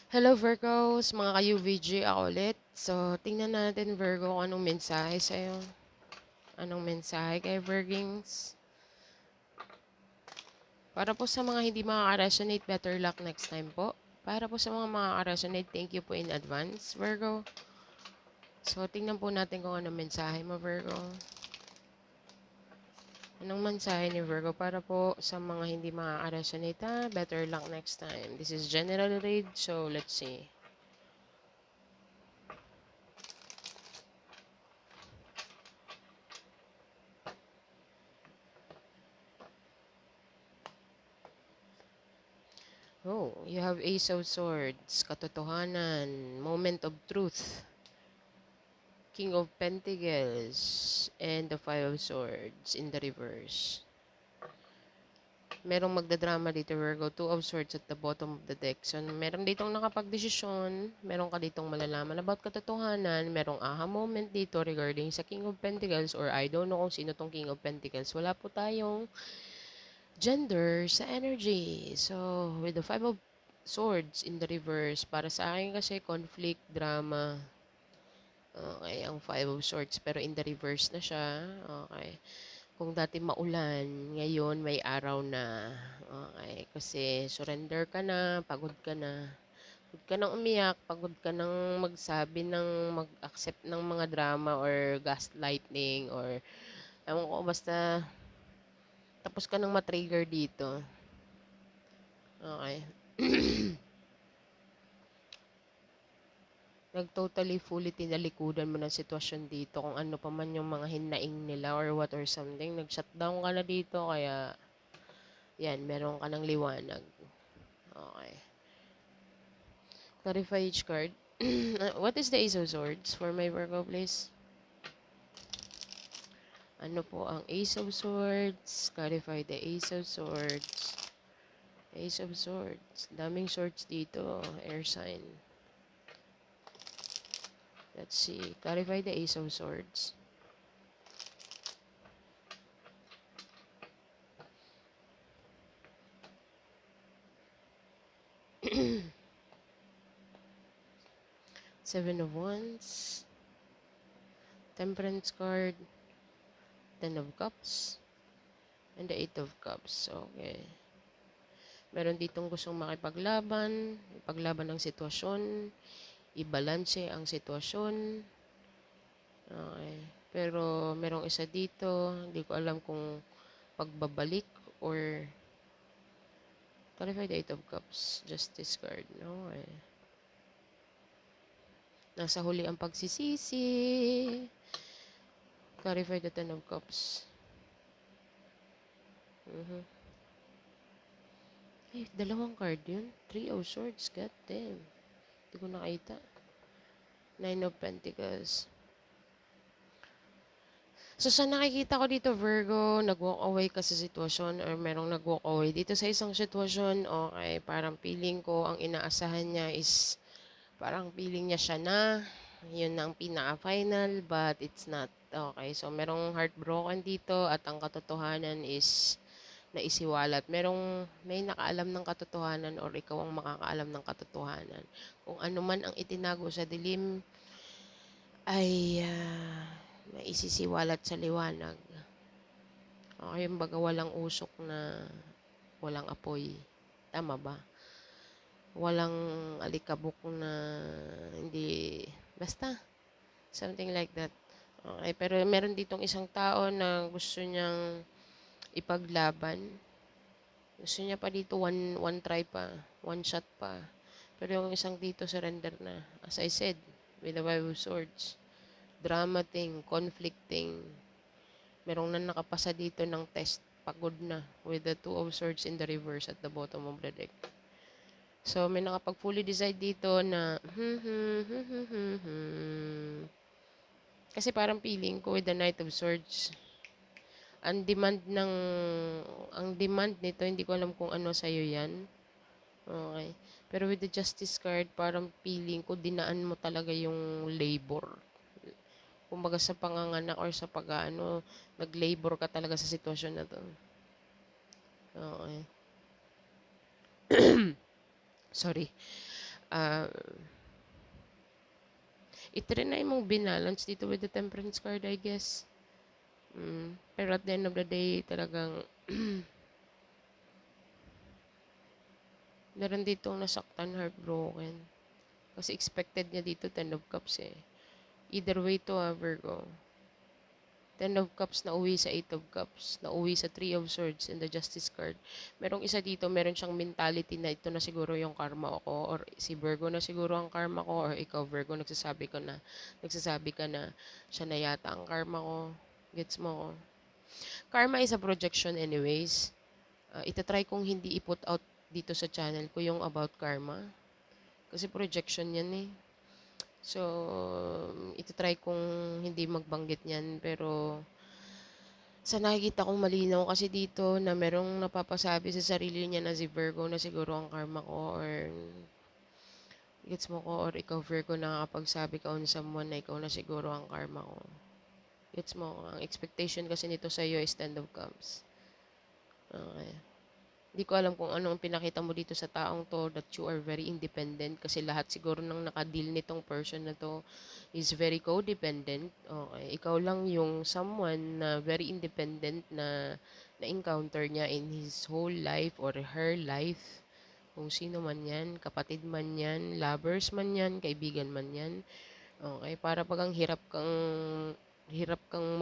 Hello Virgos, mga ka-UVG ako ulit. So, tingnan natin Virgo kung anong mensahe sa'yo. Anong mensahe kay Virgings? Para po sa mga hindi makaka-resonate, better luck next time po. Para po sa mga makaka-resonate, thank you po in advance, Virgo. So, tingnan po natin kung anong mensahe mo, Virgo. Anong mensahe ni Virgo para po sa mga hindi makaka-resonate, better luck next time. This is general read, so let's see. Oh, you have Ace of Swords, katotohanan, moment of truth, King of Pentacles, and the Five of Swords in the reverse. Merong magdadrama dito, Virgo. Two of Swords at the bottom of the deck. So, meron ditong nakapagdesisyon. Meron ka ditong malalaman about katotohanan. Merong aha moment dito regarding sa King of Pentacles or I don't know kung sino tong King of Pentacles. Wala po tayong gender sa energy. So, with the Five of Swords in the reverse, para sa akin kasi conflict, drama. Okay, ang Five of Swords pero in the reverse na siya. Okay. Kung dati maulan, ngayon may araw na. Okay, kasi surrender ka na, pagod ka na. Pagod ka nang umiyak, pagod ka nang magsabi ng mag-accept ng mga drama or gaslighting or ewan ko, basta tapos ka nang matrigger dito. Okay. Nag-totally fully tinalikudan mo ng sitwasyon dito kung ano pa man yung mga hinaing nila or what or something. Nag-shutdown ka na dito kaya yan, meron ka ng liwanag. Okay. Clarify each card. What is the Ace of Swords for my Virgo, please? Ano po ang Ace of Swords? Clarify the Ace of Swords. Ace of Swords. Daming swords dito. Air sign. Let's see. Clarify the Ace of Swords. Seven of Wands. Temperance card. Ten of Cups. And the Eight of Cups. Okay. Meron ditong gustong makipaglaban. Ipaglaban ng sitwasyon. Ibalanse ang sitwasyon. Okay. Pero merong isa dito. Hindi ko alam kung pagbabalik or clarify the Eight of Cups. Justice card. Okay. Nasa huli ang pagsisisi. Clarify the Ten of Cups. Eh, dalawang card yun. Three of Swords. God damn. Hindi ko nakita. Nine of Pentacles. So, sa nakikita ko dito, Virgo, nag-walk away ka sa sitwasyon or merong nag-walk away dito sa isang sitwasyon, okay, parang feeling ko, ang inaasahan niya is, parang feeling niya siya na, yun ang pinaka-final, but it's not. Okay, so merong heartbroken dito at ang katotohanan is naisiwalat. May nakaalam ng katotohanan or ikaw ang makakaalam ng katotohanan. Kung ano man ang itinago sa dilim, ay maisisiwalat sa liwanag. Okay, yung baga walang usok na walang apoy. Tama ba? Walang alikabok na hindi, basta, something like that. Okay, pero meron ditong isang tao na gusto niyang ipaglaban. Gusto niya pa dito one try pa, one shot pa. Pero yung isang dito surrender na. As I said, with the Five of Swords. Drama thing, conflicting. Merong na nakapasa dito ng test. Pagod na. With the Two of Swords in the reverse at the bottom of the deck. So, may nakapag fully decide dito na kasi parang feeling ko with the Knight of Swords, ang demand ng ang demand nito, hindi ko alam kung ano sa'yo yan. Okay. Pero with the Justice card, parang feeling ko dinaan mo talaga yung labor. Kumbaga sa panganganak or sa pag-ano, nag-labor ka talaga sa sitwasyon na to. Okay. Sorry. Ah, i-trinay mong binalance dito with the temperance card, I guess. Pero at the end of the day, talagang meron ditong nasaktan, heartbroken. Kasi expected niya dito 10 of cups eh. Either way to Virgo. 10 of Cups na uwi sa 8 of Cups, na uwi sa 3 of Swords and the Justice card. Merong isa dito, meron siyang mentality na ito na siguro yung karma ko, or si Virgo na siguro ang karma ko, or ikaw Virgo, nagsasabi ka na siya na yata ang karma ko. Gets mo ko? Karma is a projection anyways. Itatry kong hindi i-put out dito sa channel ko yung about karma. Kasi projection yan eh. So, itatry kong hindi magbanggit yan, pero sa nakikita kong malinaw kasi dito na merong napapasabi sa sarili niya na si Virgo na siguro ang karma ko, or gets mo ko, or ikaw Virgo nakakapagsabi ka on someone na ikaw na siguro ang karma ko. Gets mo ko, ang expectation kasi nito sa iyo is 10 of Cups. Okay. Hindi ko alam kung ano ang pinakita mo dito sa taong to, that you are very independent, kasi lahat siguro nang nakadeal nitong person na to is very codependent. Okay. Ikaw lang yung someone na very independent na na-encounter niya in his whole life or her life. Kung sino man yan, kapatid man yan, lovers man yan, kaibigan man yan. Okay. Para pag ang hirap kang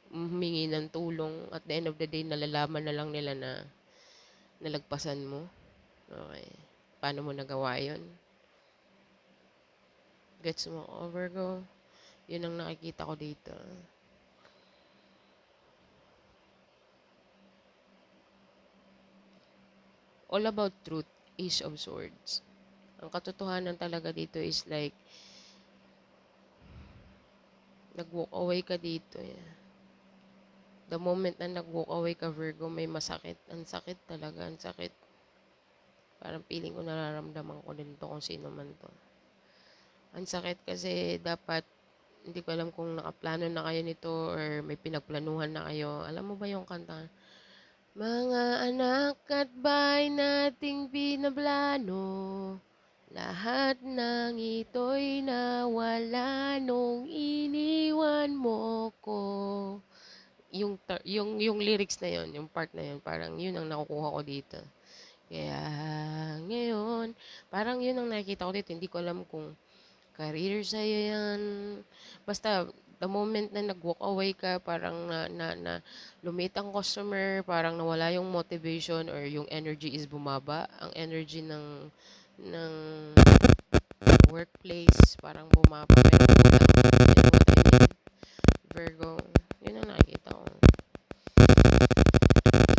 humingi ng tulong, at the end of the day, nalalaman na lang nila na nalagpasan mo. Okay. Paano mo nagawa yun? Gets mo ko, Virgo? Yun ang nakikita ko dito. All about truth, Ace of Swords. Ang katotohanan talaga dito is like, nag-walk away ka dito. Yeah. The moment na nag-walk away ka, Virgo, may masakit. Ang sakit talaga, ang sakit. Parang feeling ko nararamdaman ko din to kung sino man to. Ang sakit kasi dapat, hindi ko alam kung nakaplano na kayo nito or may pinagplanuhan na kayo. Alam mo ba yung kanta? Mga anak at bahay nating pinaplano, lahat ng ito'y nawala nung iniwan mo ko. Yung lyrics na yon, yung part na yon, parang yun ang nakukuha ko dito. Kaya ngayon, parang yun ang nakikita ko dito. Hindi ko alam kung career sa'yo yan. Basta, the moment na nag-walk away ka, parang na lumit ang customer, parang nawala yung motivation or yung energy is bumaba. Ang energy ng workplace, parang bumaba. Pero kulang. You know what I mean? Virgo, yun ang nakikita ko.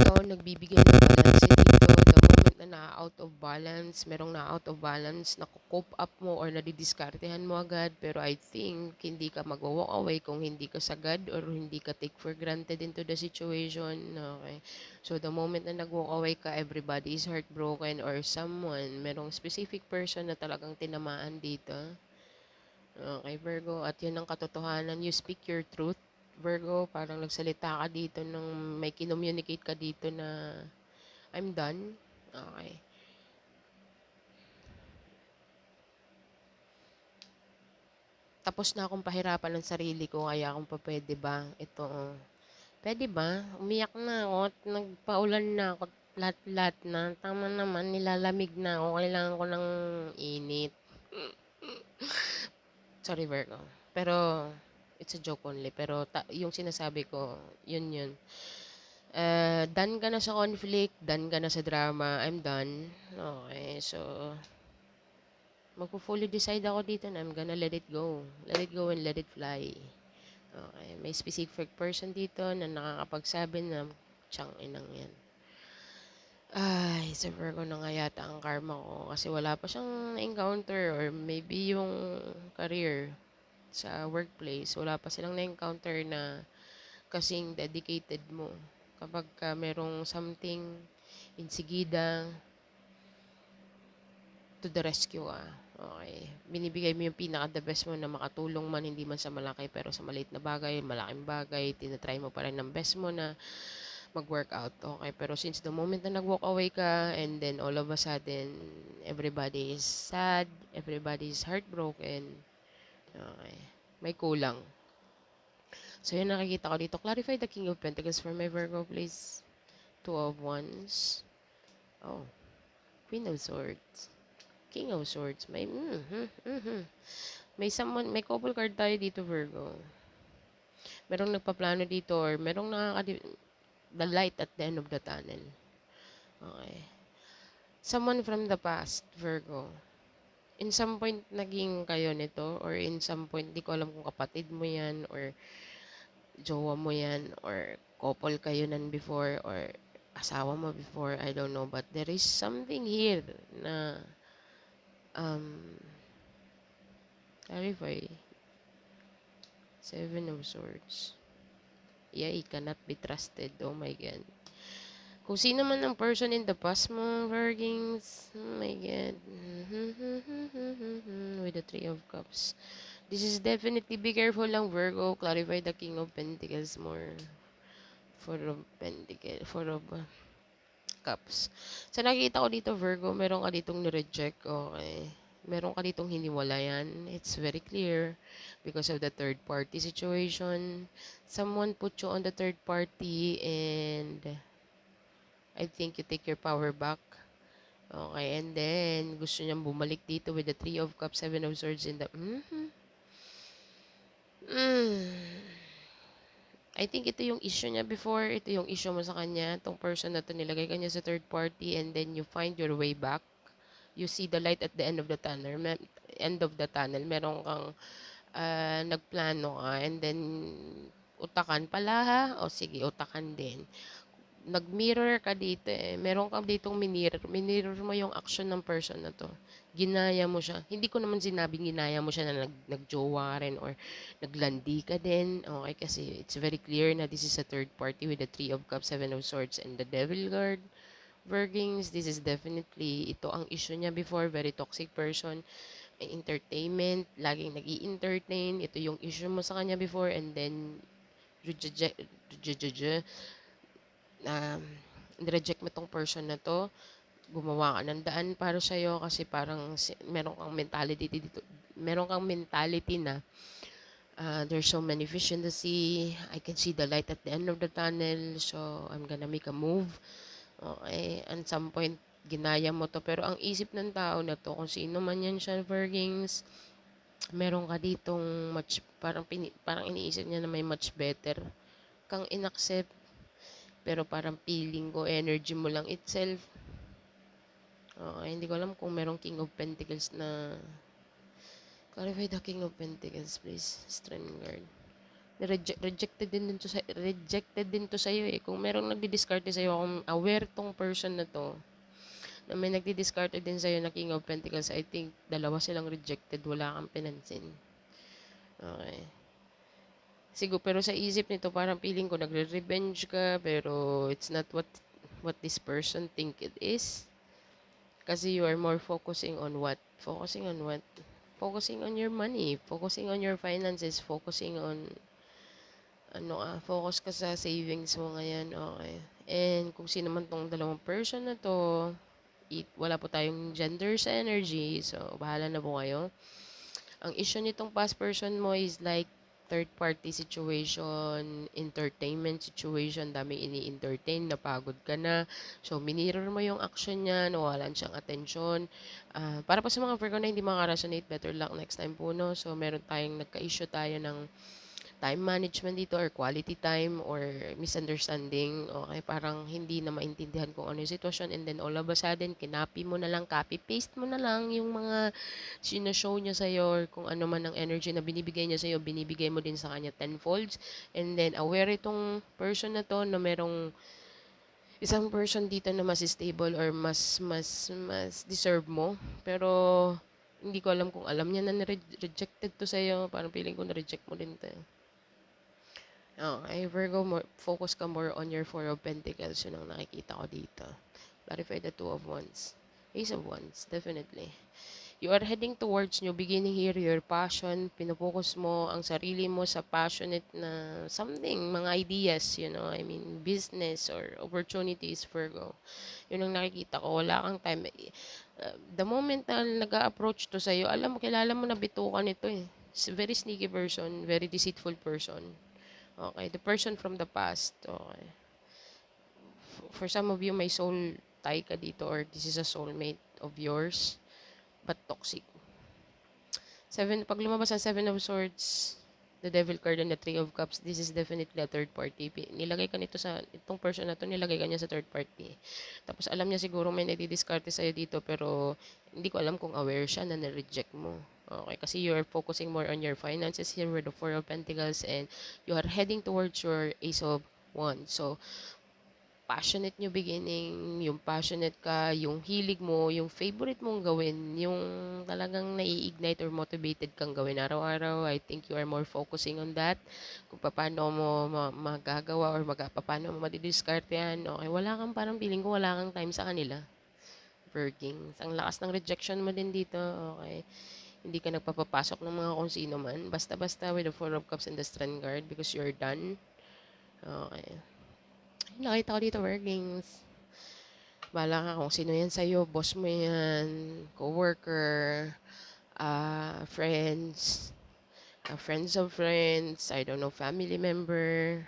Ikaw nagbibigay ng balance dito. The moment na na-out of balance, merong na-out of balance, nakukope up mo or nadidiskartehan mo agad. Pero I think, hindi ka mag-walk away kung hindi ka sagad or hindi ka take for granted into the situation. Okay. So, the moment na nag-walk away ka, everybody is heartbroken or someone, merong specific person na talagang tinamaan dito. Okay, Virgo. At yun ang katotohanan. You speak your truth, Virgo. Parang nagsalita ka dito nung may kinommunicate ka dito na I'm done. Okay. Tapos na akong pahirapan ng sarili ko, kaya kung pa pwede ba, ito, pwede ba? Umiyak na ako at nagpaulan na ako, lahat-lahat na. Tama naman, nilalamig na ako, kailangan ko ng init. Sorry, Virgo. Pero, it's a joke only. Pero, yung sinasabi ko, yun. Done ka na sa conflict, done ka na sa drama, I'm done. Okay, so, magpo-fully decide ako dito na I'm gonna let it go. Let it go and let it fly. Okay, may specific person dito na nakakapagsabi na, tiyang inang yan. Ay, sa Virgo na nga yata ang karma ko kasi wala pa siyang na-encounter, or maybe yung career sa workplace, wala pa silang na-encounter na kasing dedicated mo. Kapag merong something, insigida, to the rescue Okay. Binibigay mo yung pinaka-the best mo na makatulong man, hindi man sa malaki, pero sa maliit na bagay, malaking bagay, tinatry mo pa rin ng best mo na mag-workout. Okay. Pero since the moment na nag-walk away ka, and then all of a sudden, Everybody is sad. Everybody is heartbroken. Okay. May kulang. So, yun nakikita ko dito. Clarify the King of Pentacles for my Virgo, please. Two of Wands. Oh. Queen of Swords. King of Swords. May couple card tayo dito, Virgo. Merong nagpaplano dito or merong the light at the end of the tunnel. Okay. Someone from the past, Virgo. In some point, naging kayo nito or in some point, di ko alam kung kapatid mo yan or jowa mo yan or couple kayo nan before or asawa mo before, I don't know. But there is something here na clarify. Seven of Swords. Yeah, he cannot be trusted. Oh my God. Kung sino man ang person in the past mo, Virgins. Oh my God. With the Three of Cups. This is definitely, be careful lang, Virgo. Clarify the King of Pentacles more. Four of Pentacles. Four of Cups. Sa nakikita ko dito, Virgo, meron ka ditong nireject. Okay. Meron ka ditong hiniwalayan. It's very clear. Because of the third party situation. Someone put you on the third party and I think you take your power back. Okay, and then gusto niyang bumalik dito with the Three of Cups, Seven of Swords in the I think ito yung issue niya before. Ito yung issue mo sa kanya. Tong person na to, nilagay ka niya sa third party and then you find your way back. You see the light at the end of the tunnel. Meron kang nagplano ka and then utakan pala ha. O sige, utakan din. Nag-mirror ka dito eh. Meron ka ditong minirror mo yung action ng person na to. Ginaya mo siya. Hindi ko naman sinabing ginaya mo siya na nagjowa rin or naglandi ka din. Okay, kasi it's very clear na this is a third party with the Three of Cups, Seven of Swords, and the Devil card. Virgins, this is definitely, ito ang issue niya before, very toxic person. Entertainment, laging nag-i-entertain. Ito yung issue mo sa kanya before and then nireject mo tong person na to, gumawa ka ng daan para sa'yo kasi parang meron kang mentality na there's so many fish in the sea, I can see the light at the end of the tunnel, so I'm gonna make a move. Okay, at some point, ginaya mo to, pero ang isip ng tao na to, kung sino man yan siya, Virgins, meron ka ditong parang iniisip niya na may much better kang inaccept. Pero parang feeling ko, energy mo lang itself. Okay, hindi ko alam kung merong King of Pentacles na... Clarify the King of Pentacles, please. Strength guard. Rejected din to sa'yo eh. Kung merong nagdi-discard sa'yo, kung aware tong person na to, na may nagdi-discard din sa'yo na King of Pentacles, I think dalawa silang rejected, wala kang pinansin. Okay. Siguro, pero sa isip nito, parang feeling ko nagre-revenge ka, pero it's not what this person think it is. Kasi you are more focusing on what? Focusing on what? Focusing on your money, focusing on your finances, focusing on focus ka sa savings mo ngayon, okay. And kung sino man tong dalawang person na to, wala po tayong gender sa energy, so bahala na po kayo. Ang issue nitong past person mo is like third party situation, entertainment situation, daming ini-entertain, napagod ka na. So, minirror mo yung action niya, nawalan siyang atensyon. Para po sa mga Virgo na hindi makaresonate, better luck next time po, no? So, meron tayong nagka-issue tayo ng time management dito or quality time or misunderstanding. Okay, parang hindi na maintindihan kung ano yung sitwasyon and then all of a sudden, kinopy mo na lang, copy-paste mo na lang yung mga sinashow niya sa'yo or kung ano man ang energy na binibigay niya sa'yo, binibigay mo din sa kanya tenfolds. And then, aware itong person na to na merong isang person dito na mas stable or mas deserve mo. Pero, hindi ko alam kung alam niya na rejected to sa'yo. Parang feeling ko na-reject mo din to. Okay, Virgo, focus ka more on your Four of Pentacles. Yun ang nakikita ko dito. Clarify the Two of Wands. Ace of Wands, definitely. You are heading towards new beginning here, your passion. Pinopokus mo ang sarili mo sa passionate na something, mga ideas, I mean, business or opportunities, Virgo. Yun ang nakikita ko. Wala kang time. The moment na nag-a-approach to sa'yo, alam mo, kilala mo na bitukan nito eh. Very sneaky person, very deceitful person. Okay, the person from the past. Okay. For some of you, may soul tie ka dito or this is a soulmate of yours, but toxic. Pag lumabas ang Seven of Swords, the Devil card and the Three of Cups, this is definitely a third party. Nilagay ka nito sa, itong person na to, nilagay ka niya sa third party. Tapos alam niya siguro may nadidiskarte sa'yo dito, pero hindi ko alam kung aware siya na na-reject mo. Okay, kasi you are focusing more on your finances here with the Four of Pentacles and you are heading towards your Ace of Wands. So, passionate new beginning, yung passionate ka, yung hilig mo, yung favorite mong gawin, yung talagang nai-ignite or motivated kang gawin araw-araw. I think you are more focusing on that. Kung paano mo magagawa or paano mo madidiscard yan. Okay, wala kang parang feeling ko wala kang time sa kanila. Virgins. Ang lakas ng rejection mo din dito. Okay. Hindi ka nagpapapasok ng mga kung sino man. Basta-basta with the Four of Cups and the Strength card because you're done. Okay. Nakita ko dito, Virgins. Bahala ka kung sino yan sa'yo, boss mo yan, coworker, friends, friends of friends, I don't know, family member.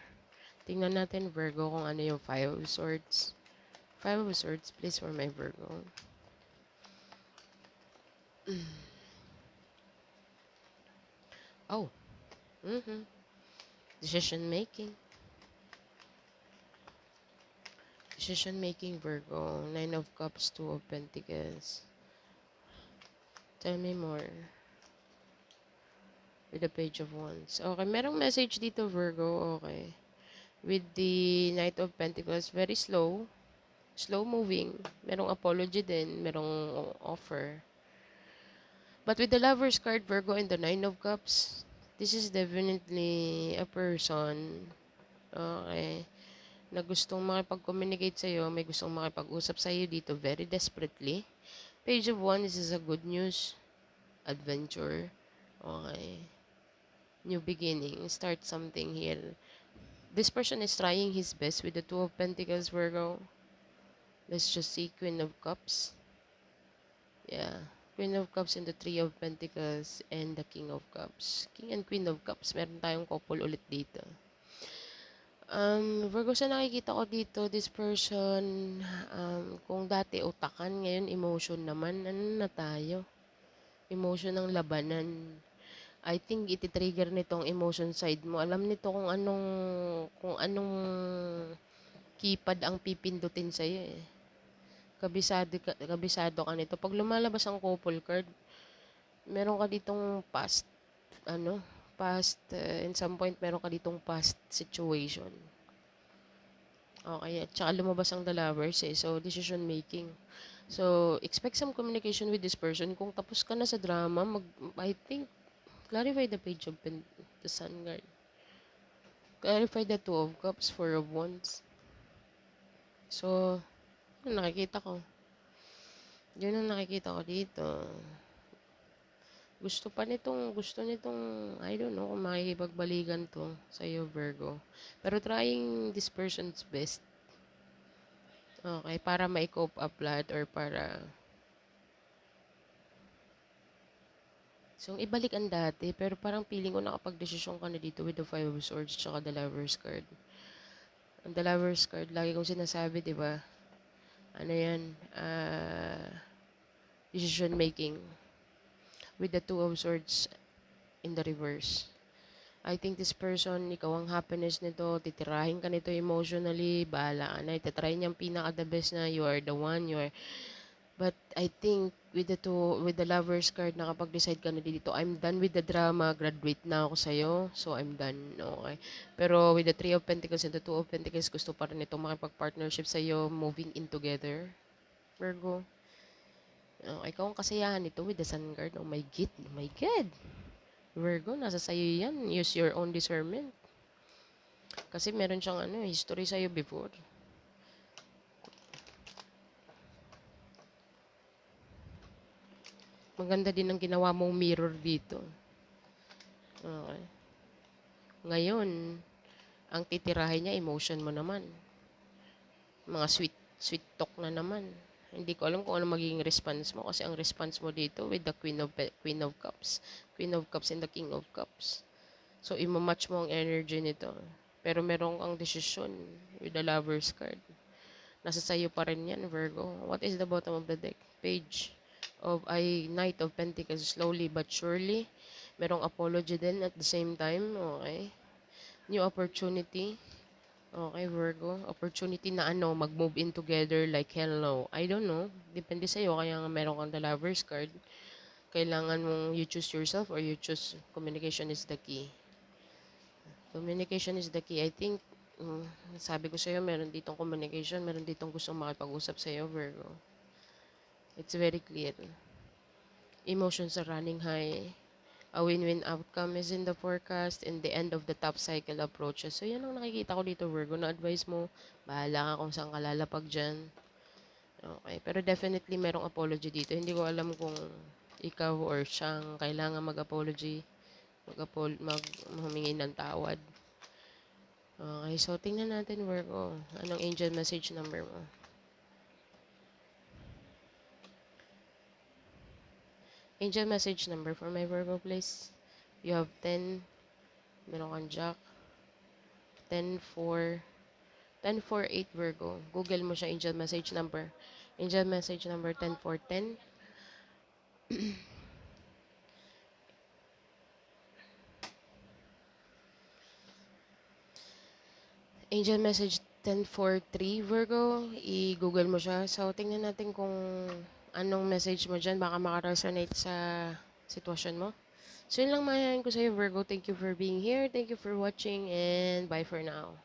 Tingnan natin, Virgo, kung ano yung Five of Swords. Five of Swords, please, for my Virgo. Oh, decision making. Decision making, Virgo. Nine of Cups, Two of Pentacles. Tell me more. With the Page of Wands. Okay, merong message dito, Virgo. Okay. With the Knight of Pentacles, very slow. Slow moving. Merong apology din. Merong offer. But with the Lover's card, Virgo, and the Nine of Cups, this is definitely a person, okay, na gustong makipag-communicate sa'yo, may gustong makipag-usap sa'yo dito very desperately. Page of Wands is a good news. Adventure. Okay. New beginning. Start something here. This person is trying his best with the Two of Pentacles, Virgo. Let's just see Queen of Cups. Yeah. Queen of Cups and the Three of Pentacles and the King of Cups. King and Queen of Cups. Meron tayong couple ulit dito. Virgo, sa nakikita ko dito, this person, kung dati utakan, ngayon emotion naman. Ano na tayo? Emotion ng labanan. I think iti-trigger nitong emotion side mo. Alam nito kung anong keypad ang pipindutin sa'yo eh. Kabisado ka nito. Pag lumalabas ang couple card, meron ka ditong in some point, meron ka ditong past situation. Okay, at saka lumabas ang the Lovers eh. So, decision making. So, expect some communication with this person. Kung tapos ka na sa drama, I think, clarify the Page of the Sun card. Clarify the Two of Cups, Four of Wands. So, yun nakikita ko. Yun ang nakikita ko dito. Gusto nitong, I don't know kung makikipagbalikan to sa'yo, Virgo. Pero trying this person's best. Okay, para ma-cope up lahat or para... So, ibalik ang dati, pero parang feeling ko nakapag-desisyon ka na dito with the Five of Swords tsaka the Lover's card. Ang the Lover's card, lagi kong sinasabi, di ba? Ano yan? Decision making. With the Two of Swords in the reverse. I think this person, ikaw ang happiness nito, titirahin ka nito emotionally, bahala ka na, itatry niyang pinaka-the best na you are the one, But I think with the Lover's card, nakapag-decide ka na dito, I'm done with the drama, graduate na ako sa'yo, so I'm done, okay. Pero with the Three of Pentacles and the Two of Pentacles, gusto pa rin itong makipag-partnership sa'yo, moving in together, Virgo. Ikaw ang kasayahan nito with the Sun card. Oh my God. Virgo, nasa sayo yan. Use your own discernment. Kasi meron siyang history sa'yo before. Maganda din ang ginawa mong mirror dito. Okay. Ngayon, ang titirahin niya, emotion mo naman. Mga sweet talk na naman. Hindi ko alam kung ano magiging response mo kasi ang response mo dito with the Queen of Cups. Queen of Cups and the King of Cups. So, imamatch mo ang energy nito. Pero meron kang desisyon with the Lover's card. Nasa sayo pa rin yan, Virgo. What is the bottom of the deck? Page of Knight of Pentacles. Slowly but surely. Merong apology din at the same time. Okay. New opportunity. Okay, Virgo. Opportunity na mag-move in together like hell no. I don't know. Depende sa'yo. Kaya nga meron kang the Lover's card. Kailangan mong you choose yourself or you choose communication is the key. Communication is the key. I think, sabi ko sa'yo, meron ditong communication, meron ditong gustong makipag-usap sa'yo, Virgo. It's very clear. Emotions are running high. A win-win outcome is in the forecast and the end of the top cycle approaches. So, yan ang nakikita ko dito, Virgo. Na-advise mo, bahala ka kung saan ka lalapag dyan. Okay. Pero definitely, merong apology dito. Hindi ko alam kung ikaw or siyang kailangan mag-apology, humingi ng tawad. Okay, so tingnan natin, Virgo. Anong angel message number mo? Angel message number for my Virgo, please. You have 10. Meron kang Jack. 10, 4. 10, 4, 8, Virgo. Google mo siya, angel message number. Angel message number 10, 4, 10. Angel message 1043, Virgo. I-google mo siya. So, tingnan natin kung anong message mo dyan. Baka makaresonate sa sitwasyon mo. So, yun lang mayayain ko sa'yo, Virgo. Thank you for being here. Thank you for watching. And bye for now.